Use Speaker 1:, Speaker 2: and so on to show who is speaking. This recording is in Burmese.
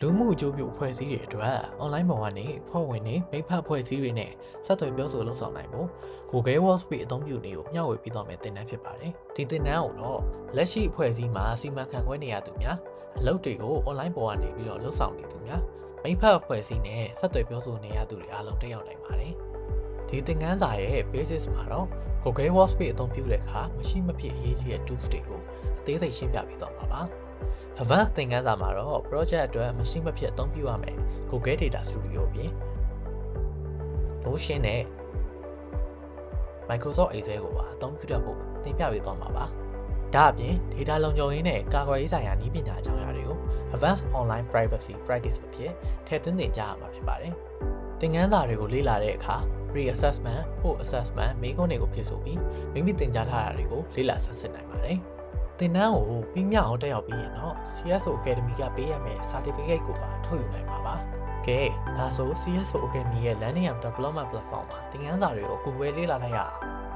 Speaker 1: လူမှုအကျိုးပြုအဖွဲ့အစည်းတွေအတွက် online ပေါ်ကနေဖွဲ့ဝင်တွေမိဖက်အဖွဲ့အစည်းတွေနဲ့ဆက်သွယ်ပြောဆိုလှုပ်ဆောင်နိုင်ဖို့ Google Workspace အသုံးပြုနည်းကိုမျှဝေပေးသွားမယ့်သင်တန်းဖြစ်ပါတယ်။ဒီသင်တန်းကိုတော့လက်ရှိအဖွဲ့အစည်းမှာစီမံခန့်ခွဲနေရသူများအလုပ်တွေကို online ပေါ်ကနေပြီးတော့လှုပ်ဆောင်နေသူများမိဖက်အဖွဲ့အစည်းနဲ့ဆက်သွယ်ပြောဆိုနေရသူတွေအားလုံးတက်ရောက်နိုင်ပါတယ်။ဒီသင်ခန်းစာရဲ့ basis မှာတော့ Google Workspace အသုံးပြုတဲ့အခါမရှိမဖြစ်အရေးကြီးတဲ့ tools တွေကိုအသေးစိတ်ရှင်းပြပေးသွားမှာပါ။ Advanced သင်ခန်းစာမှာတော့ project အတွက်မရှိမဖြစ်အသုံးပြုရမယ် Google Data Studio အပြင် Notion နဲ့ Microsoft Excel ကိုပါအသုံးပြုတတ်ဖို့သင်ပြပေးသွားမှာပါ။ဒါအပြင် data လုံခြုံရေးနဲ့ကာကွယ်ရေးဆိုင်ရာနည်းပညာအကြောင်းအရာတွေကို Advanced Online Privacy Practice အဖြစ်ထည့်သွင်းသင်ကြားရမှာဖြစ်ပါတယ်။သင်ခန်းစာတွေကိုလေ့လာတဲ့အခါ Pre-assessment, Post-assessment မေးခွန်းတွေကိုဖြေဆိုပြီးမိမိသင်ကြားထားတာတွေကိုလေ့လာဆန်းစစ်နိုင်ပါတယ်။သင်တန်းကိုပြီးမြောက်အောင်တက်ရောက်ပြီးရင်တော့ CSO Academy ကပေးရမယ့် certificate ကိုပါထုတ်ယူနိုင်မှာပါ။ကဲဒါဆို CSO Academy ရဲ့ Learning and Development Platform မှာသင်ခန်းစာတွေကိုကိုယ်ပဲလေ့လာလိုက်ရအောင်။